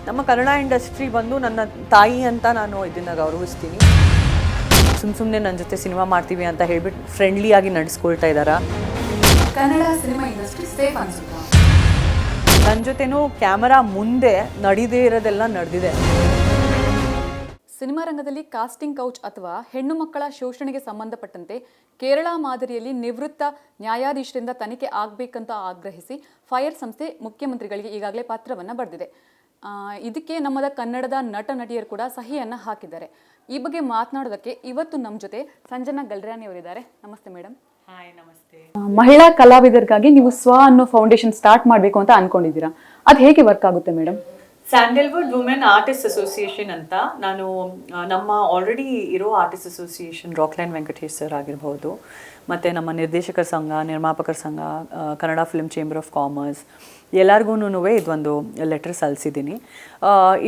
ನಮ್ಮ ಕನ್ನಡ ಇಂಡಸ್ಟ್ರಿ ಬಂದು ನನ್ನ ತಾಯಿ ಅಂತ ನಾನು ಇದನ್ನು ಗೌರವಿಸ್ತೀನಿ. ಸುಮ್ಮನೆ ನನ್ನ ಜೊತೆ ಸಿನಿಮಾ ಮಾಡ್ತೀವಿ ಅಂತ ಹೇಳ್ಬಿಟ್ಟು ಫ್ರೆಂಡ್ಲಿಯಾಗಿ ನಡೆಸ್ಕೊಳ್ತಾ ಇದ್ದಾರಾ. ಕನ್ನಡ ಸಿನಿಮಾ ಇಂಡಸ್ಟ್ರಿ ಸೇಫ್ ಅನ್ಸುತ್ತಾ? ನನ್ನ ಜೊತೆನೂ ಕ್ಯಾಮರಾ ಮುಂದೆ ನಡೀದೇ ಇರೋದೆಲ್ಲ ನಡೆದಿದೆ. ಸಿನಿಮಾ ರಂಗದಲ್ಲಿ ಕಾಸ್ಟಿಂಗ್ ಕೌಚ್ ಅಥವಾ ಹೆಣ್ಣು ಮಕ್ಕಳ ಶೋಷಣೆಗೆ ಸಂಬಂಧಪಟ್ಟಂತೆ ಕೇರಳ ಮಾದರಿಯಲ್ಲಿ ನಿವೃತ್ತ ನ್ಯಾಯಾಧೀಶರಿಂದ ತನಿಖೆ ಆಗಬೇಕಂತ ಆಗ್ರಹಿಸಿ ಫೈರ್ ಸಂಸ್ಥೆ ಮುಖ್ಯಮಂತ್ರಿಗಳಿಗೆ ಈಗಾಗಲೇ ಪತ್ರವನ್ನು ಬರೆದಿದೆ. ಇದಕ್ಕೆ ನಮ್ಮದ ಕನ್ನಡದ ನಟ ನಟಿಯರು ಕೂಡ ಸಹಿಯನ್ನು ಹಾಕಿದ್ದಾರೆ. ಈ ಬಗ್ಗೆ ಮಾತನಾಡೋದಕ್ಕೆ ಇವತ್ತು ನಮ್ಮ ಜೊತೆ ಸಂಜನಾ ಗಲ್ರಾನಿ ಅವರಿದ್ದಾರೆ. ನಮಸ್ತೆ ಮೇಡಮ್. ಹಾಯ್, ನಮಸ್ತೆ. ಮಹಿಳಾ ಕಲಾವಿದರಿಗಾಗಿ ನೀವು ಸ್ವ ಅನ್ನೋ ಫೌಂಡೇಶನ್ ಸ್ಟಾರ್ಟ್ ಮಾಡಬೇಕು ಅಂತ ಅನ್ಕೊಂಡಿದ್ದೀರಾ, ಅದು ಹೇಗೆ ವರ್ಕ್ ಆಗುತ್ತೆ madam? Sandalwood women artist association ಅಂತ ನಾನು ನಮ್ಮ ಆಲ್ರೆಡಿ ಇರೋ artist association Rockline Venkatesh sir ಆಗಿರ್ಬೋದು, ಮತ್ತು ನಮ್ಮ ನಿರ್ದೇಶಕರ ಸಂಘ, ನಿರ್ಮಾಪಕರ ಸಂಘ, Kannada film chamber of commerce ಎಲ್ಲರಿಗೂ ಇದೊಂದು ಲೆಟರ್ ಸಲ್ಲಿಸಿದ್ದೀನಿ.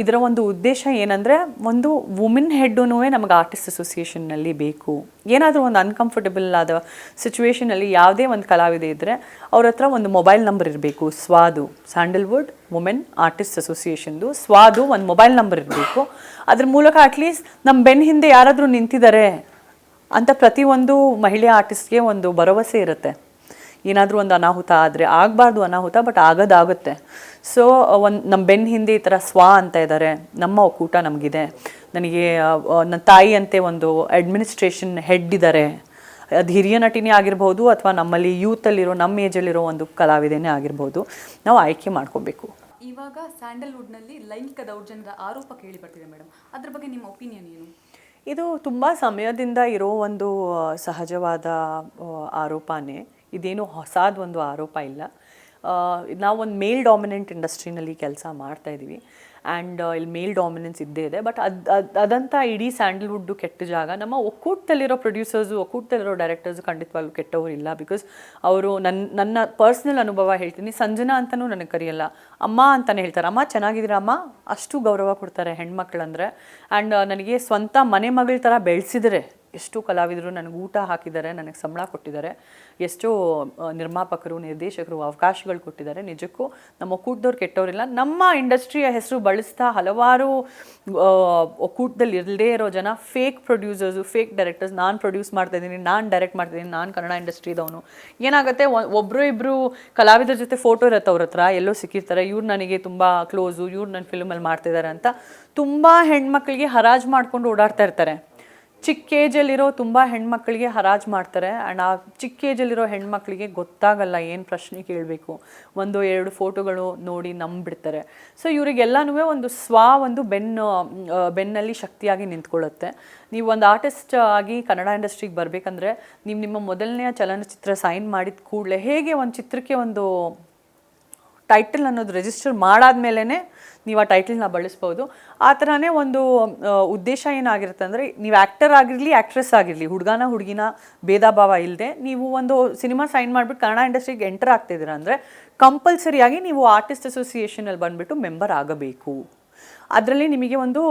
ಇದರ ಒಂದು ಉದ್ದೇಶ ಏನಂದರೆ, ಒಂದು ವುಮೆನ್ ಹೆಡ್ಡೂ ನಮಗೆ ಆರ್ಟಿಸ್ಟ್ ಅಸೋಸಿಯೇಷನ್ನಲ್ಲಿ ಬೇಕು. ಏನಾದರೂ ಒಂದು ಅನ್ಕಂಫರ್ಟಬಲ್ ಆದ ಸಿಚುವೇಷನಲ್ಲಿ ಯಾವುದೇ ಒಂದು ಕಲಾವಿದೆ ಇದ್ದರೆ ಅವ್ರ ಹತ್ರ ಒಂದು ಮೊಬೈಲ್ ನಂಬರ್ ಇರಬೇಕು. ಸ್ವಾದು, ಸ್ಯಾಂಡಲ್ವುಡ್ ವುಮೆನ್ ಆರ್ಟಿಸ್ಟ್ ಅಸೋಸಿಯೇಷನ್ದು ಸ್ವಾದು ಒಂದು ಮೊಬೈಲ್ ನಂಬರ್ ಇರಬೇಕು. ಅದ್ರ ಮೂಲಕ ಅಟ್ಲೀಸ್ಟ್ ನಮ್ಮ ಬೆನ್ನ ಹಿಂದೆ ಯಾರಾದರೂ ನಿಂತಿದ್ದಾರೆ ಅಂತ ಪ್ರತಿಯೊಂದು ಮಹಿಳೆ ಆರ್ಟಿಸ್ಟ್ಗೆ ಒಂದು ಭರವಸೆ ಇರುತ್ತೆ. ಏನಾದರೂ ಒಂದು ಅನಾಹುತ ಆದರೆ, ಆಗಬಾರ್ದು ಅನಾಹುತ, ಬಟ್ ಆಗೋದಾಗುತ್ತೆ. ಸೊ ನಮ್ಮ ಬೆನ್ನ ಹಿಂದೆ ಈ ಥರ ಸ್ವ ಅಂತ ಇದ್ದಾರೆ, ನಮ್ಮ ಒಕ್ಕೂಟ ನಮಗಿದೆ, ನನಗೆ ನನ್ನ ತಾಯಿ ಅಂತೆ ಒಂದು ಅಡ್ಮಿನಿಸ್ಟ್ರೇಷನ್ ಹೆಡ್ ಇದ್ದಾರೆ, ಅದು ಹಿರಿಯ ನಟಿನೇ ಆಗಿರ್ಬೋದು ಅಥವಾ ನಮ್ಮಲ್ಲಿ ಯೂತಲ್ಲಿರೋ ನಮ್ಮ ಏಜಲ್ಲಿರೋ ಒಂದು ಕಲಾವಿದನೇ ಆಗಿರ್ಬೋದು, ನಾವು ಆಯ್ಕೆ ಮಾಡ್ಕೋಬೇಕು. ಇವಾಗ ಸ್ಯಾಂಡಲ್ವುಡ್ನಲ್ಲಿ ಲೈಂಗಿಕ ದೌರ್ಜನ್ಯದ ಆರೋಪ ಕೇಳಿ ಬರ್ತಿದೆ ಮೇಡಮ್, ಅದ್ರ ಬಗ್ಗೆ ನಿಮ್ಮ ಒಪಿನಿಯನ್ ಏನು? ಇದು ತುಂಬ ಸಮಯದಿಂದ ಇರೋ ಒಂದು ಸಹಜವಾದ ಆರೋಪನೇ. ಇದೇನು ಹೊಸದು ಒಂದು ಆರೋಪ ಇಲ್ಲ. ನಾವು ಒಂದು ಮೇಲ್ ಡಾಮಿನೆಂಟ್ ಇಂಡಸ್ಟ್ರಿನಲ್ಲಿ ಕೆಲಸ ಮಾಡ್ತಾಯಿದ್ದೀವಿ ಆ್ಯಂಡ್ ಇಲ್ಲಿ ಮೇಲ್ ಡಾಮಿನೆನ್ಸ್ ಇದ್ದೇ ಇದೆ. ಬಟ್ ಅದಂತ ಇಡೀ ಸ್ಯಾಂಡಲ್ವುಡ್ಡು ಕೆಟ್ಟ ಜಾಗ. ನಮ್ಮ ಒಕ್ಕೂಟದಲ್ಲಿರೋ ಪ್ರೊಡ್ಯೂಸರ್ಸು, ಒಕ್ಕೂಟದಲ್ಲಿರೋ ಡೈರೆಕ್ಟರ್ಸು ಖಂಡಿತವಾಗ್ಲೂ ಕೆಟ್ಟವರು ಇಲ್ಲ. ಬಿಕಾಸ್ ಅವರು ನನ್ನ ಪರ್ಸ್ನಲ್ ಅನುಭವ ಹೇಳ್ತೀನಿ, ಸಂಜನಾ ಅಂತಲೂ ನನಗೆ ಕರೆಯಲ್ಲ, ಅಮ್ಮ ಅಂತಲೇ ಹೇಳ್ತಾರೆ. ಅಮ್ಮ ಚೆನ್ನಾಗಿದ್ದೀರಾ ಅಮ್ಮ, ಅಷ್ಟು ಗೌರವ ಕೊಡ್ತಾರೆ ಹೆಣ್ಮಕ್ಳಂದರೆ. ಆ್ಯಂಡ್ ನನಗೆ ಸ್ವಂತ ಮನೆ ಮಗಳ ಥರ ಬೆಳೆಸಿದರೆ. ಎಷ್ಟೋ ಕಲಾವಿದರು ನನಗೆ ಊಟ ಹಾಕಿದ್ದಾರೆ, ನನಗೆ ಸಂಬಳ ಕೊಟ್ಟಿದ್ದಾರೆ, ಎಷ್ಟೋ ನಿರ್ಮಾಪಕರು, ನಿರ್ದೇಶಕರು ಅವಕಾಶಗಳು ಕೊಟ್ಟಿದ್ದಾರೆ. ನಿಜಕ್ಕೂ ನಮ್ಮ ಒಕ್ಕೂಟದವ್ರು ಕೆಟ್ಟವರಿಲ್ಲ. ನಮ್ಮ ಇಂಡಸ್ಟ್ರಿಯ ಹೆಸರು ಬಳಸ್ತಾ ಹಲವಾರು ಒಕ್ಕೂಟದಲ್ಲಿ ಇರದೇ ಇರೋ ಜನ ಫೇಕ್ ಪ್ರೊಡ್ಯೂಸರ್ಸು, ಫೇಕ್ ಡೈರೆಕ್ಟರ್ಸ್, ನಾನು ಪ್ರೊಡ್ಯೂಸ್ ಮಾಡ್ತಾಯಿದ್ದೀನಿ, ನಾನು ಡೈರೆಕ್ಟ್ ಮಾಡ್ತಾಯಿದ್ದೀನಿ, ನಾನು ಕನ್ನಡ ಇಂಡಸ್ಟ್ರಿದವನು. ಏನಾಗುತ್ತೆ, ಒಬ್ಬರು ಇಬ್ಬರು ಕಲಾವಿದರ ಜೊತೆ ಫೋಟೋ ಇರುತ್ತೆ ಅವ್ರ ಹತ್ರ, ಎಲ್ಲೋ ಸಿಕ್ಕಿರ್ತಾರೆ, ಇವ್ರು ನನಗೆ ತುಂಬ ಕ್ಲೋಸು, ಇವ್ರು ನನ್ನ ಫಿಲ್ಮಲ್ಲಿ ಮಾಡ್ತಿದ್ದಾರೆ ಅಂತ ತುಂಬ ಹೆಣ್ಮಕ್ಳಿಗೆ ಹರಾಜು ಮಾಡ್ಕೊಂಡು ಓಡಾಡ್ತಾ ಇರ್ತಾರೆ. ಚಿಕ್ಕ ಏಜಲ್ಲಿರೋ ತುಂಬ ಹೆಣ್ಮಕ್ಳಿಗೆ ಹರಾಜು ಮಾಡ್ತಾರೆ. ಆ್ಯಂಡ್ ಆ ಚಿಕ್ಕ ಏಜಲ್ಲಿರೋ ಹೆಣ್ಮಕ್ಳಿಗೆ ಗೊತ್ತಾಗಲ್ಲ ಏನು ಪ್ರಶ್ನೆ ಕೇಳಬೇಕು, ಒಂದು ಎರಡು ಫೋಟೋಗಳು ನೋಡಿ ನಂಬಿಬಿಡ್ತಾರೆ. ಸೊ ಇವರಿಗೆಲ್ಲನೂ ಒಂದು ಬೆನ್ನಲ್ಲಿ ಶಕ್ತಿಯಾಗಿ ನಿಂತ್ಕೊಳ್ಳುತ್ತೆ. ನೀವು ಒಂದು ಆರ್ಟಿಸ್ಟ್ ಆಗಿ ಕನ್ನಡ ಇಂಡಸ್ಟ್ರಿಗೆ ಬರಬೇಕಂದ್ರೆ ನಿಮ್ಮ ಮೊದಲನೆಯ ಚಲನಚಿತ್ರ ಸೈನ್ ಮಾಡಿದ ಕೂಡಲೇ ಹೇಗೆ ಒಂದು ಚಿತ್ರಕ್ಕೆ ಒಂದು ಟೈಟಲ್ ಅನ್ನೋದು ರಿಜಿಸ್ಟರ್ ಮಾಡಾದ್ಮೇಲೆ ನೀವು ಆ ಟೈಟಲ್ನ ಬಳಸ್ಬೋದು. ಆ ಥರನೇ ಒಂದು ಉದ್ದೇಶ ಏನಾಗಿರುತ್ತೆ ಅಂದರೆ, ನೀವು ಆ್ಯಕ್ಟರ್ ಆಗಿರಲಿ, ಆ್ಯಕ್ಟ್ರೆಸ್ ಆಗಿರಲಿ, ಹುಡುಗಿನ ಭೇದ ಭಾವ ಇಲ್ಲದೆ ನೀವು ಒಂದು ಸಿನಿಮಾ ಸೈನ್ ಮಾಡಿಬಿಟ್ಟು ಕನ್ನಡ ಇಂಡಸ್ಟ್ರಿಗೆ ಎಂಟರ್ ಆಗ್ತಿದ್ದೀರಾ ಅಂದರೆ ಕಂಪಲ್ಸರಿಯಾಗಿ ನೀವು ಆರ್ಟಿಸ್ಟ್ ಅಸೋಸಿಯೇಷನಲ್ಲಿ ಬಂದುಬಿಟ್ಟು ಮೆಂಬರ್ ಆಗಬೇಕು. ಅದರಲ್ಲಿ ನಿಮಗೆ ಒಂದು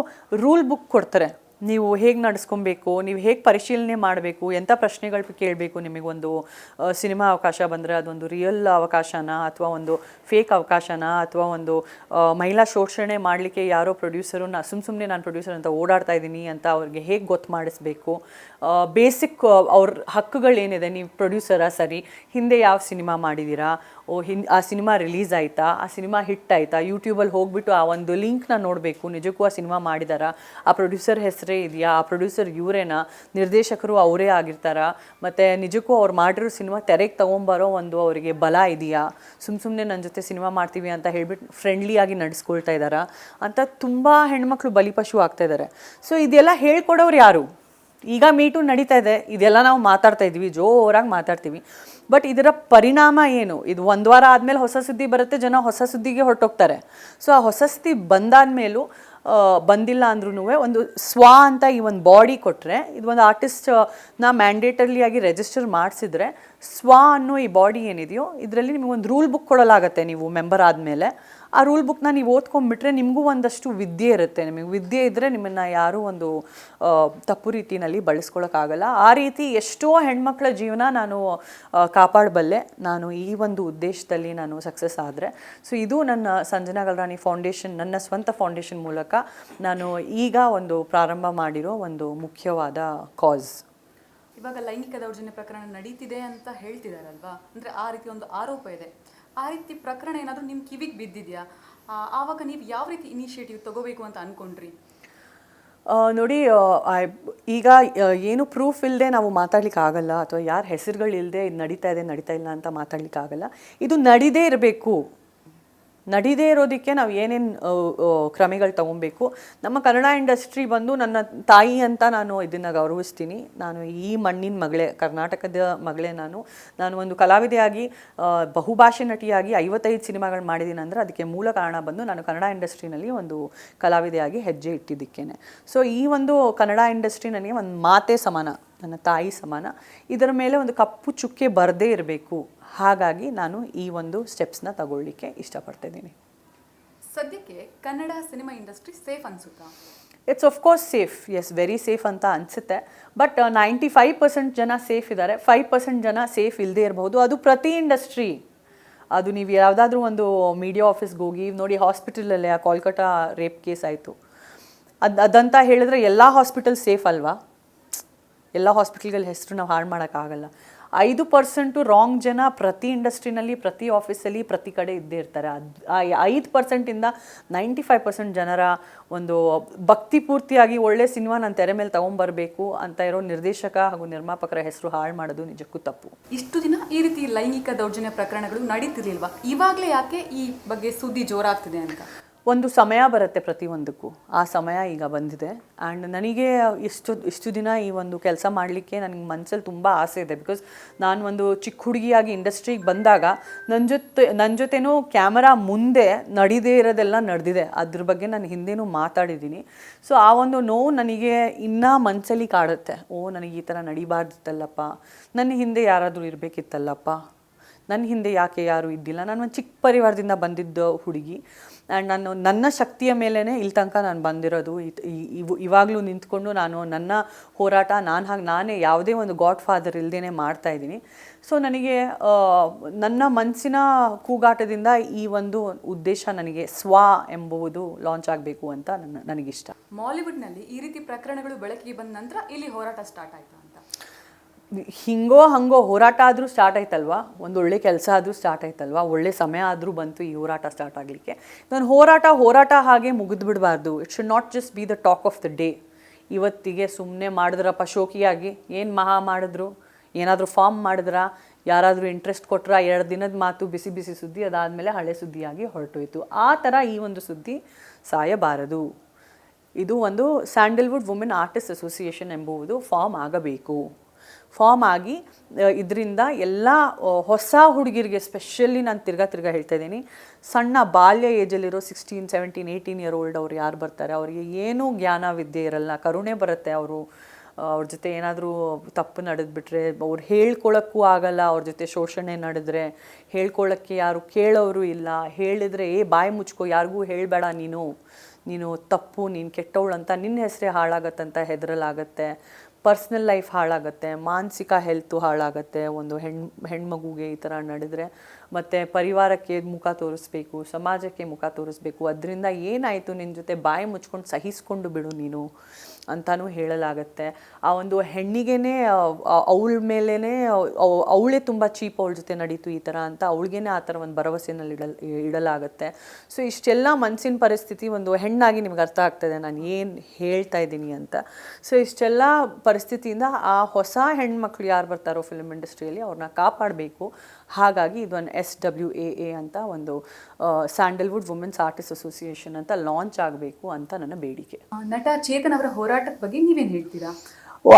ರೂಲ್ ಬುಕ್ ಕೊಡ್ತಾರೆ, ನೀವು ಹೇಗೆ ನಡೆಸ್ಕೊಬೇಕು, ನೀವು ಹೇಗೆ ಪರಿಶೀಲನೆ ಮಾಡಬೇಕು, ಎಂಥ ಪ್ರಶ್ನೆಗಳು ಕೇಳಬೇಕು. ನಿಮಗೊಂದು ಸಿನಿಮಾ ಅವಕಾಶ ಬಂದರೆ ಅದೊಂದು ರಿಯಲ್ ಅವಕಾಶನ ಅಥವಾ ಒಂದು ಫೇಕ್ ಅವಕಾಶನ ಅಥವಾ ಒಂದು ಮಹಿಳಾ ಶೋಷಣೆ ಮಾಡಲಿಕ್ಕೆ ಯಾರೋ ಪ್ರೊಡ್ಯೂಸರು ಸುಮ್ಮನೆ ನಾನು ಪ್ರೊಡ್ಯೂಸರ್ ಅಂತ ಓಡಾಡ್ತಾ ಇದ್ದೀನಿ ಅಂತ ಅವ್ರಿಗೆ ಹೇಗೆ ಗೊತ್ತು ಮಾಡಿಸ್ಬೇಕು. ಬೇಸಿಕ್ ಅವ್ರ ಹಕ್ಕುಗಳೇನಿದೆ, ನೀವು ಪ್ರೊಡ್ಯೂಸರಾ ಸರಿ, ಹಿಂದೆ ಯಾವ ಸಿನಿಮಾ ಮಾಡಿದ್ದೀರಾ, ಆ ಸಿನಿಮಾ ರಿಲೀಸ್ ಆಯಿತಾ, ಆ ಸಿನಿಮಾ ಹಿಟ್ ಆಯಿತಾ, ಯೂಟ್ಯೂಬಲ್ಲಿ ಹೋಗ್ಬಿಟ್ಟು ಆ ಒಂದು ಲಿಂಕ್ನ ನೋಡಬೇಕು, ನಿಜಕ್ಕೂ ಆ ಸಿನಿಮಾ ಮಾಡಿದಾರಾ, ಆ ಪ್ರೊಡ್ಯೂಸರ್ ಹೆಸರೇ ಇದೆಯಾ, ಆ ಪ್ರೊಡ್ಯೂಸರ್ ಇವರೇನಾ, ನಿರ್ದೇಶಕರು ಅವರೇ ಆಗಿರ್ತಾರಾ, ಮತ್ತು ನಿಜಕ್ಕೂ ಅವ್ರು ಮಾಡಿರೋ ಸಿನಿಮಾ ತೆರೆಗೆ ತೊಗೊಂಬರೋ ಒಂದು ಅವರಿಗೆ ಬಲ ಇದೆಯಾ, ಸುಮ್ಮನೆ ನನ್ನ ಜೊತೆ ಸಿನಿಮಾ ಮಾಡ್ತೀವಿ ಅಂತ ಹೇಳ್ಬಿಟ್ಟು ಫ್ರೆಂಡ್ಲಿಯಾಗಿ ನಡೆಸ್ಕೊಳ್ತಾ ಇದ್ದಾರಾ ಅಂತ ತುಂಬ ಹೆಣ್ಮಕ್ಳು ಬಲಿಪಶು ಆಗ್ತಾಯಿದ್ದಾರೆ. ಸೊ ಇದೆಲ್ಲ ಹೇಳ್ಕೊಡೋರು ಯಾರು? ಈಗ ಮೀಟು ನಡೀತಾ ಇದೆ, ಇದೆಲ್ಲ ನಾವು ಮಾತಾಡ್ತಾ ಇದ್ವಿ, ಜೋರಾಗಿ ಮಾತಾಡ್ತೀವಿ. ಬಟ್ ಇದರ ಪರಿಣಾಮ ಏನು? ಇದು ಒಂದು ವಾರ ಆದಮೇಲೆ ಹೊಸ ಸುದ್ದಿ ಬರುತ್ತೆ, ಜನ ಹೊಸ ಸುದ್ದಿಗೆ ಹೊರಟೋಗ್ತಾರೆ. ಸೊ ಆ ಹೊಸ ಸುದ್ದಿ ಬಂದಾದ್ಮೇಲೂ ಬಂದಿಲ್ಲ ಅಂದ್ರೂ ಒಂದು ಸ್ವ ಅಂತ ಈ ಒಂದು ಬಾಡಿ ಕೊಟ್ಟರೆ, ಇದು ಒಂದು ಆರ್ಟಿಸ್ಟ್ನ ಮ್ಯಾಂಡೇಟರಿಯಾಗಿ ರಿಜಿಸ್ಟರ್ ಮಾಡಿಸಿದ್ರೆ ಸ್ವ ಅನ್ನೋ ಈ ಬಾಡಿ ಏನಿದೆಯೋ ಇದರಲ್ಲಿ ನಿಮಗೊಂದು ರೂಲ್ ಬುಕ್ ಕೊಡಲಾಗತ್ತೆ ನೀವು ಮೆಂಬರ್ ಆದಮೇಲೆ. ಆ ರೂಲ್ ಬುಕ್ನ ನೀವು ಓದ್ಕೊಂಡ್ಬಿಟ್ರೆ ನಿಮಗೂ ಒಂದಷ್ಟು ವಿದ್ಯೆ ಇರುತ್ತೆ. ನಿಮಗೆ ವಿದ್ಯೆ ಇದ್ದರೆ ನಿಮ್ಮನ್ನು ಯಾರೂ ಒಂದು ತಪ್ಪು ರೀತಿಯಲ್ಲಿ ಬಳಸ್ಕೊಳಕ್ಕಾಗಲ್ಲ. ಆ ರೀತಿ ಎಷ್ಟೋ ಹೆಣ್ಮಕ್ಳ ಜೀವನ ನಾನು ಕಾಪಾಡಬಲ್ಲೆ ನಾನು ಈ ಒಂದು ಉದ್ದೇಶದಲ್ಲಿ ನಾನು ಸಕ್ಸಸ್ ಆದರೆ. ಸೊ ಇದು ನನ್ನ ಸಂಜನಾ ಗಲ್ರಾನಿ ಫೌಂಡೇಶನ್, ನನ್ನ ಸ್ವಂತ ಫೌಂಡೇಶನ್ ಮೂಲಕ ನಾನು ಈಗ ಒಂದು ಪ್ರಾರಂಭ ಮಾಡಿರೋ ಒಂದು ಮುಖ್ಯವಾದ ಕಾಸ್. ಇವಾಗ ಲೈಂಗಿಕ ದೌರ್ಜನ್ಯ ಪ್ರಕರಣ ನಡೀತಿದೆ ಅಂತ ಹೇಳ್ತಿದಾರಲ್ವಾ, ಅಂದರೆ ಆ ರೀತಿ ಒಂದು ಆರೋಪ ಇದೆ. ಆ ರೀತಿ ಪ್ರಕರಣ ಏನಾದರೂ ನಿಮ್ಮ ಕಿವಿಗೆ ಬಿದ್ದಿದೆಯಾ? ಆವಾಗ ನೀವು ಯಾವ ರೀತಿ ಇನಿಷಿಯೇಟಿವ್ ತಗೋಬೇಕು ಅಂತ ಅಂದ್ಕೊಂಡ್ರಿ? ನೋಡಿ, ಈಗ ಏನು ಪ್ರೂಫ್ ಇಲ್ಲದೆ ನಾವು ಮಾತಾಡ್ಲಿಕ್ಕೆ ಆಗಲ್ಲ, ಅಥವಾ ಯಾರ ಹೆಸರುಗಳಿಲ್ಲದೆ ಇದು ನಡೀತಾ ಇದೆ ನಡೀತಾ ಇಲ್ಲ ಅಂತ ಮಾತಾಡ್ಲಿಕ್ಕೆ ಆಗಲ್ಲ. ಇದು ನಡೀದೇ ಇರಬೇಕು. ನಡೀದೇ ಇರೋದಕ್ಕೆ ನಾವು ಏನೇನು ಕ್ರಮಗಳು ತಗೊಬೇಕು. ನಮ್ಮ ಕನ್ನಡ ಇಂಡಸ್ಟ್ರಿ ಬಂದು ನನ್ನ ತಾಯಿ ಅಂತ ನಾನು ಇದನ್ನು ಗೌರವಿಸ್ತೀನಿ. ನಾನು ಈ ಮಣ್ಣಿನ ಮಗಳೇ, ಕರ್ನಾಟಕದ ಮಗಳೇ. ನಾನು ಒಂದು ಕಲಾವಿದೆಯಾಗಿ ಬಹುಭಾಷೆ ನಟಿಯಾಗಿ 55 ಸಿನಿಮಾಗಳು ಮಾಡಿದ್ದೀನಿ ಅಂದರೆ ಅದಕ್ಕೆ ಮೂಲ ಕಾರಣ ಬಂದು ನಾನು ಕನ್ನಡ ಇಂಡಸ್ಟ್ರಿನಲ್ಲಿ ಒಂದು ಕಲಾವಿದೆಯಾಗಿ ಹೆಜ್ಜೆ ಇಟ್ಟಿದ್ದಕ್ಕೇನೆ. ಸೊ ಈ ಒಂದು ಕನ್ನಡ ಇಂಡಸ್ಟ್ರಿ ನನಗೆ ಒಂದು ಮಾತೆ ಸಮಾನ, ನನ್ನ ತಾಯಿ ಸಮಾನ. ಇದರ ಮೇಲೆ ಒಂದು ಕಪ್ಪು ಚುಕ್ಕೆ ಬರದೇ ಇರಬೇಕು. ಹಾಗಾಗಿ ನಾನು ಈ ಒಂದು ಸ್ಟೆಪ್ಸ್ನ ತಗೊಳ್ಳಿಕ್ಕೆ ಇಷ್ಟಪಡ್ತಿದ್ದೀನಿ. ಸದ್ಯಕ್ಕೆ ಕನ್ನಡ ಸಿನಿಮಾ ಇಂಡಸ್ಟ್ರಿ ಸೇಫ್ ಅನ್ಸುತ್ತಾ? It's of course safe, yes, very safe ಅಂತ ಅನಿಸುತ್ತೆ. ಬಟ್ 95% ಜನ ಸೇಫ್ ಇದ್ದಾರೆ, 5% ಜನ ಸೇಫ್ ಇಲ್ಲದೆ ಇರಬಹುದು. ಅದು ಪ್ರತಿ ಇಂಡಸ್ಟ್ರಿ. ಅದು ನೀವು ಯಾವುದಾದ್ರೂ ಒಂದು ಮೀಡಿಯಾ ಆಫೀಸ್ಗೆ ಹೋಗಿ ನೋಡಿ, ಹಾಸ್ಪಿಟಲಲ್ಲೇ ಆ ಕೋಲ್ಕತ್ತಾ ರೇಪ್ ಕೇಸ್ ಆಯಿತು, ಅದಂತ ಹೇಳಿದ್ರೆ ಎಲ್ಲ ಹಾಸ್ಪಿಟಲ್ ಸೇಫ್ ಅಲ್ವಾ? ಎಲ್ಲ ಹಾಸ್ಪಿಟಲ್ಗಳ ಹೆಸರು ನಾವು ಹಾಳು ಮಾಡೋಕ್ಕಾಗಲ್ಲ. 5% ರಾಂಗ್ ಜನ ಪ್ರತಿ ಇಂಡಸ್ಟ್ರಿನಲ್ಲಿ, ಪ್ರತಿ ಆಫೀಸಲ್ಲಿ, ಪ್ರತಿ ಕಡೆ ಇದ್ದೇ ಇರ್ತಾರೆ. 5%ಇಂದ 95% ಜನರ ಒಂದು ಭಕ್ತಿಪೂರ್ತಿಯಾಗಿ ಒಳ್ಳೆ ಸಿನಿಮಾ ನಾನು ತೆರೆ ಮೇಲೆ ತೊಗೊಂಬರಬೇಕು ಅಂತ ಇರೋ ನಿರ್ದೇಶಕ ಹಾಗೂ ನಿರ್ಮಾಪಕರ ಹೆಸರು ಹಾಳು ಮಾಡೋದು ನಿಜಕ್ಕೂ ತಪ್ಪು. ಇಷ್ಟು ದಿನ ಈ ರೀತಿ ಲೈಂಗಿಕ ದೌರ್ಜನ್ಯ ಪ್ರಕರಣಗಳು ನಡೀತಿರ್ಲಿಲ್ವಾ? ಇವಾಗಲೇ ಯಾಕೆ ಈ ಬಗ್ಗೆ ಸುದ್ದಿ ಜೋರಾಗ್ತಿದೆ ಅಂತ? ಒಂದು ಸಮಯ ಬರುತ್ತೆ ಪ್ರತಿಯೊಂದಕ್ಕೂ. ಆ ಸಮಯ ಈಗ ಬಂದಿದೆ. ಆ್ಯಂಡ್ ನನಗೆ ಇಷ್ಟು ದಿನ ಈ ಒಂದು ಕೆಲಸ ಮಾಡಲಿಕ್ಕೆ ನನಗೆ ಮನಸ್ಸಲ್ಲಿ ತುಂಬ ಆಸೆ ಇದೆ. ಬಿಕಾಸ್ ನಾನು ಒಂದು ಚಿಕ್ಕ ಹುಡುಗಿಯಾಗಿ ಇಂಡಸ್ಟ್ರಿಗೆ ಬಂದಾಗ ನನ್ನ ಜೊತೆನೂ ಕ್ಯಾಮರಾ ಮುಂದೆ ನಡೀದೇ ಇರೋದೆಲ್ಲ ನಡೆದಿದೆ. ಅದ್ರ ಬಗ್ಗೆ ನಾನು ಹಿಂದೆನೂ ಮಾತಾಡಿದ್ದೀನಿ. ಸೊ ಆ ಒಂದು ನೋವು ನನಗೆ ಇನ್ನೂ ಮನಸ್ಸಲ್ಲಿ ಕಾಡುತ್ತೆ. ನನಗೆ ಈ ಥರ ನಡಿಬಾರ್ದಿತ್ತಲ್ಲಪ್ಪ, ನನ್ನ ಹಿಂದೆ ಯಾರಾದರೂ ಇರಬೇಕಿತ್ತಲ್ಲಪ್ಪ, ನನ್ನ ಹಿಂದೆ ಯಾಕೆ ಯಾರೂ ಇದ್ದಿಲ್ಲ. ನಾನು ಒಂದು ಚಿಕ್ಕ ಪರಿವಾರದಿಂದ ಬಂದಿದ್ದ ಹುಡುಗಿ. ಆ್ಯಂಡ್ ನನ್ನ ಶಕ್ತಿಯ ಮೇಲೇ ಇಲ್ಲಿ ತನಕ ನಾನು ಬಂದಿರೋದು. ಇವಾಗಲೂ ನಿಂತ್ಕೊಂಡು ನಾನು ನನ್ನ ಹೋರಾಟ ನಾನೇ ಯಾವುದೇ ಒಂದು ಗಾಡ್ ಫಾದರ್ ಇಲ್ಲದೇ ಮಾಡ್ತಾಯಿದ್ದೀನಿ. ಸೊ ನನಗೆ ನನ್ನ ಮನಸ್ಸಿನ ಕೂಗಾಟದಿಂದ ಈ ಒಂದು ಉದ್ದೇಶ ನನಗೆ ಎಂಬುದು ಲಾಂಚ್ ಆಗಬೇಕು ಅಂತ ನನಗಿಷ್ಟ. ಮಾಲಿವುಡ್ನಲ್ಲಿ ಈ ರೀತಿ ಪ್ರಕರಣಗಳು ಬೆಳಕಿಗೆ ಬಂದ ನಂತರ ಇಲ್ಲಿ ಹೋರಾಟ ಸ್ಟಾರ್ಟ್ ಆಯಿತು ಅಂತ? ಹಂಗೋ ಹೋರಾಟ ಆದರೂ ಸ್ಟಾರ್ಟ್ ಆಯ್ತಲ್ವಾ, ಒಂದು ಒಳ್ಳೆ ಕೆಲಸ ಆದರೂ ಸ್ಟಾರ್ಟ್ ಆಯ್ತಲ್ವಾ, ಒಳ್ಳೆ ಸಮಯ ಆದರೂ ಬಂತು ಈ ಹೋರಾಟ ಸ್ಟಾರ್ಟ್ ಆಗಲಿಕ್ಕೆ. ನಾನು ಹೋರಾಟ ಹಾಗೆ ಮುಗಿದು ಬಿಡಬಾರ್ದು. It should not just B the talk of the day. ಇವತ್ತಿಗೆ ಸುಮ್ಮನೆ ಮಾಡಿದ್ರಪ್ಪ ಶೋಕಿಯಾಗಿ, ಏನು ಮಹಾ ಮಾಡಿದ್ರು, ಏನಾದರೂ ಫಾರ್ಮ್ ಮಾಡಿದ್ರಾ, ಯಾರಾದರೂ ಇಂಟ್ರೆಸ್ಟ್ ಕೊಟ್ರಾ, 2 ದಿನದ ಮಾತು ಬಿಸಿ ಬಿಸಿ ಸುದ್ದಿ, ಅದಾದಮೇಲೆ ಹಳೆ ಸುದ್ದಿಯಾಗಿ ಹೊರಟೋಯ್ತು. ಆ ಥರ ಈ ಒಂದು ಸುದ್ದಿ ಸಾಯಬಾರದು. ಇದು ಒಂದು ಸ್ಯಾಂಡಲ್ವುಡ್ ವುಮೆನ್ ಆರ್ಟಿಸ್ಟ್ ಅಸೋಸಿಯೇಷನ್ ಎಂಬುದು ಫಾರ್ಮ್ ಆಗಬೇಕು. ಫಾರ್ಮ್ ಆಗಿ ಇದರಿಂದ ಎಲ್ಲ ಹೊಸ ಹುಡುಗಿರಿಗೆ, ಸ್ಪೆಷಲಿ ನಾನು ತಿರ್ಗಾ ಹೇಳ್ತಾ ಇದ್ದೀನಿ, ಸಣ್ಣ ಬಾಲ್ಯ ಏಜಲ್ಲಿರೋ 16, 17, 18 ಇಯರ್ ಓಲ್ಡ್ ಅವ್ರು ಯಾರು ಬರ್ತಾರೆ, ಅವರಿಗೆ ಏನೂ ಜ್ಞಾನ ವಿದ್ಯೆ ಇರಲ್ಲ, ಕರುಣೆ ಬರುತ್ತೆ. ಅವ್ರ ಜೊತೆ ಏನಾದರೂ ತಪ್ಪು ನಡೆದ್ಬಿಟ್ರೆ ಅವ್ರು ಹೇಳ್ಕೊಳಕ್ಕೂ ಆಗಲ್ಲ. ಅವ್ರ ಜೊತೆ ಶೋಷಣೆ ನಡೆದ್ರೆ ಹೇಳ್ಕೊಳ್ಳೋಕ್ಕೆ ಯಾರು ಕೇಳೋರು ಇಲ್ಲ. ಹೇಳಿದರೆ ಬಾಯಿ ಮುಚ್ಕೋ, ಯಾರಿಗೂ ಹೇಳಬೇಡ, ನೀನು ತಪ್ಪು, ನೀನು ಕೆಟ್ಟವಳು ಅಂತ ನಿನ್ನ ಹೆಸರೇ ಹಾಳಾಗತ್ತಂತ ಹೆದರಲಾಗತ್ತೆ. ಪರ್ಸ್ನಲ್ ಲೈಫ್ ಹಾಳಾಗುತ್ತೆ, ಮಾನಸಿಕ ಹೆಲ್ತು ಹಾಳಾಗುತ್ತೆ ಒಂದು ಹೆಣ್ಮಗುಗೆ ಈ ಥರ ನಡೆದರೆ. ಮತ್ತು ಪರಿವಾರಕ್ಕೆ ಮುಖ ತೋರಿಸ್ಬೇಕು, ಸಮಾಜಕ್ಕೆ ಮುಖ ತೋರಿಸ್ಬೇಕು. ಅದರಿಂದ ಏನಾಯಿತು, ನಿನ್ನ ಜೊತೆ ಬಾಯಿ ಮುಚ್ಕೊಂಡು ಸಹಿಸ್ಕೊಂಡು ಬಿಡು ನೀನು ಅಂತಲೂ ಹೇಳಲಾಗತ್ತೆ. ಆ ಒಂದು ಹೆಣ್ಣಿಗೇ ಅವಳ ಮೇಲೇ ಅವಳೇ ತುಂಬ ಚೀಪ್, ಅವಳ ಜೊತೆ ನಡೀತು ಈ ಥರ ಅಂತ ಅವಳಿಗೇ ಆ ಥರ ಒಂದು ಭರವಸೆನಲ್ಲಿ ಇಡಲಾಗತ್ತೆ. ಸೊ ಇಷ್ಟೆಲ್ಲ ಮನಸ್ಸಿನ ಪರಿಸ್ಥಿತಿ ಒಂದು ಹೆಣ್ಣಾಗಿ ನಿಮ್ಗೆ ಅರ್ಥ ಆಗ್ತದೆ ನಾನು ಏನು ಹೇಳ್ತಾ ಇದ್ದೀನಿ ಅಂತ. ಸೊ ಇಷ್ಟೆಲ್ಲ ಪರಿಸ್ಥಿತಿಯಿಂದ ಆ ಹೊಸ ಹೆಣ್ಮಕ್ಳು ಯಾರು ಬರ್ತಾರೋ ಫಿಲ್ಮ್ ಇಂಡಸ್ಟ್ರಿಯಲ್ಲಿ ಅವ್ರನ್ನ ಕಾಪಾಡಬೇಕು. ಹಾಗಾಗಿ ಇದೊಂದು SWAA ಅಂತ ಒಂದು ಸ್ಯಾಂಡಲ್ವುಡ್ ವುಮೆನ್ಸ್ ಆರ್ಟಿಸ್ಟ್ ಅಸೋಸಿಯೇಷನ್ ಅಂತ ಲಾಂಚ್ ಆಗಬೇಕು ಅಂತ ನನ್ನ ಬೇಡಿಕೆ. ನಟ ಚೇತನ್ ಅವರ ಹೋರಾಟದ ಬಗ್ಗೆ ನೀವೇನು ಹೇಳ್ತೀರಾ?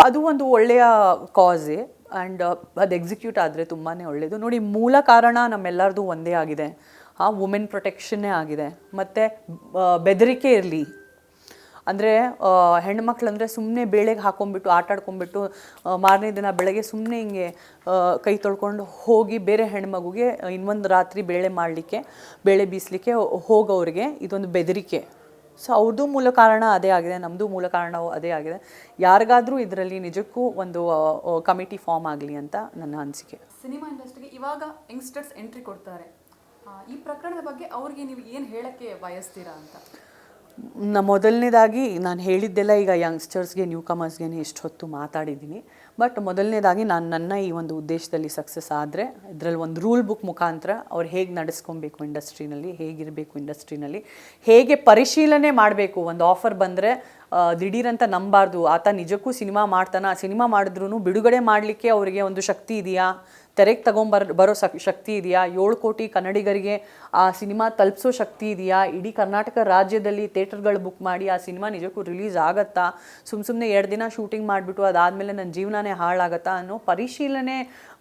ಅದು ಒಂದು ಒಳ್ಳೆಯ ಕಾಸೇ. ಆ್ಯಂಡ್ ಅದು ಎಕ್ಸಿಕ್ಯೂಟ್ ಆದರೆ ತುಂಬಾ ಒಳ್ಳೆಯದು. ನೋಡಿ, ಮೂಲ ಕಾರಣ ನಮ್ಮೆಲ್ಲರದು ಒಂದೇ ಆಗಿದೆ, ವುಮೆನ್ ಪ್ರೊಟೆಕ್ಷನ್ನೇ ಆಗಿದೆ. ಮತ್ತು ಬೆದರಿಕೆ ಇರಲಿ, ಅಂದರೆ ಹೆಣ್ಮಕ್ಳು ಅಂದರೆ ಸುಮ್ಮನೆ ಬೇಳೆಗೆ ಹಾಕೊಂಡ್ಬಿಟ್ಟು ಆಟ ಆಡ್ಕೊಂಡ್ಬಿಟ್ಟು ಮಾರನೇ ದಿನ ಬೆಳಗ್ಗೆ ಸುಮ್ಮನೆ ಹಿಂಗೆ ಕೈ ತೊಳ್ಕೊಂಡು ಹೋಗಿ ಬೇರೆ ಹೆಣ್ಮಗುಗೆ ಇನ್ನೊಂದು ರಾತ್ರಿ ಬೇಳೆ ಬೀಸಲಿಕ್ಕೆ ಹೋಗೋರಿಗೆ ಇದೊಂದು ಬೆದರಿಕೆ. ಸೊ ಅವ್ರದ್ದು ಮೂಲ ಕಾರಣ ಅದೇ ಆಗಿದೆ, ನಮ್ಮದು ಮೂಲ ಕಾರಣ ಅದೇ ಆಗಿದೆ. ಯಾರಿಗಾದರೂ ಇದರಲ್ಲಿ ನಿಜಕ್ಕೂ ಒಂದು ಕಮಿಟಿ ಫಾರ್ಮ್ ಆಗಲಿ ಅಂತ ನನ್ನ ಅನಿಸಿಕೆ. ಸಿನಿಮಾ ಇಂಡಸ್ಟ್ರಿಗೆ ಇವಾಗ ಯಂಗ್ಸ್ಟರ್ಸ್ ಎಂಟ್ರಿ ಕೊಡ್ತಾರೆ, ಈ ಪ್ರಕರಣದ ಬಗ್ಗೆ ಅವ್ರಿಗೆ ನೀವು ಏನು ಹೇಳಕ್ಕೆ ಬಯಸ್ತೀರಾ ಅಂತ? ಮೊದಲನೇದಾಗಿ ನಾನು ಹೇಳಿದ್ದೆಲ್ಲ ಈಗ ಯಂಗ್ಸ್ಟರ್ಸ್ಗೆ, ನ್ಯೂ ಕಮರ್ಸ್ಗೆ ಎಷ್ಟು ಹೊತ್ತು ಮಾತಾಡಿದ್ದೀನಿ. ಬಟ್ ಮೊದಲನೇದಾಗಿ ನಾನು ನನ್ನ ಈ ಒಂದು ಉದ್ದೇಶದಲ್ಲಿ ಸಕ್ಸಸ್ ಆದರೆ ಇದರಲ್ಲಿ ಒಂದು ರೂಲ್ ಬುಕ್ ಮುಖಾಂತರ ಅವ್ರು ಹೇಗೆ ನಡೆಸ್ಕೊಬೇಕು ಇಂಡಸ್ಟ್ರಿನಲ್ಲಿ, ಹೇಗಿರಬೇಕು ಇಂಡಸ್ಟ್ರಿನಲ್ಲಿ, ಹೇಗೆ ಪರಿಶೀಲನೆ ಮಾಡಬೇಕು. ಒಂದು ಆಫರ್ ಬಂದರೆ ದಿಢೀರಂತ ನಂಬಾರ್ದು, ಆತ ನಿಜಕ್ಕೂ ಸಿನಿಮಾ ಮಾಡ್ತಾನೆ, ಆ ಸಿನಿಮಾ ಮಾಡಿದ್ರೂ ಬಿಡುಗಡೆ ಮಾಡಲಿಕ್ಕೆ ಅವರಿಗೆ ಒಂದು ಶಕ್ತಿ ಇದೆಯಾ, ತೆರೆಗೆ ಬರೋ ಶಕ್ತಿ ಇದೆಯಾ, 7 ಕೋಟಿ ಕನ್ನಡಿಗರಿಗೆ ಆ ಸಿನಿಮಾ ತಲುಪಿಸೋ ಶಕ್ತಿ ಇದೆಯಾ, ಇಡೀ ಕರ್ನಾಟಕ ರಾಜ್ಯದಲ್ಲಿ ಥಿಯೇಟರ್ಗಳು ಬುಕ್ ಮಾಡಿ ಆ ಸಿನಿಮಾ ನಿಜಕ್ಕೂ ರಿಲೀಸ್ ಆಗುತ್ತಾ, ಸುಮ್ಮನೆ 2 ದಿನ ಶೂಟಿಂಗ್ ಮಾಡಿಬಿಟ್ಟು ಅದಾದಮೇಲೆ ನನ್ನ ಜೀವನನೇ ಹಾಳಾಗತ್ತಾ ಅನ್ನೋ ಪರಿಶೀಲನೆ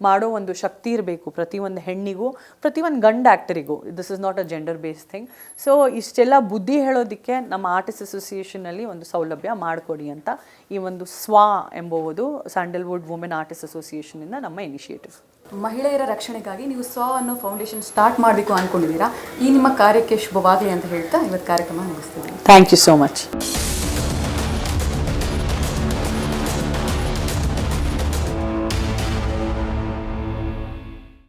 ಮಾಡೋ ಒಂದು ಶಕ್ತಿ ಇರಬೇಕು ಪ್ರತಿಯೊಂದು ಹೆಣ್ಣಿಗೂ, ಪ್ರತಿಯೊಂದು ಗಂಡು ಆ್ಯಕ್ಟರಿಗೂ. This is not a gender based thing. So ಇಷ್ಟೆಲ್ಲ ಬುದ್ಧಿ ಹೇಳೋದಕ್ಕೆ ನಮ್ಮ ಆರ್ಟಿಸ್ಟ್ ಅಸೋಸಿಯೇಷನಲ್ಲಿ ಒಂದು ಸೌಲಭ್ಯ ಮಾಡಿಕೊಡಿ ಅಂತ ಈ ಒಂದು ಸ್ವಾ ಎಂಬುವುದು ಸ್ಯಾಂಡಲ್ವುಡ್ ವುಮೆನ್ ಆರ್ಟಿಸ್ಟ್ ಅಸೋಸಿಯೇಷನಿಂದ ನಮ್ಮ ಇನಿಷಿಯೇಟಿವ್. ಮಹಿಳೆಯರ ರಕ್ಷಣೆಗಾಗಿ ನೀವು ಸ್ವ ಅನ್ನೋ ಫೌಂಡೇಶನ್ ಸ್ಟಾರ್ಟ್ ಮಾಡಬೇಕು ಅಂದ್ಕೊಂಡಿದ್ದೀರಾ. ಈ ನಿಮ್ಮ ಕಾರ್ಯಕ್ಕೆ ಶುಭವಾಗಲಿ ಅಂತ ಹೇಳ್ತಾ ಇವತ್ತು ಕಾರ್ಯಕ್ರಮ ಮುಗಿಸ್ತೀವಿ. Thank you so much.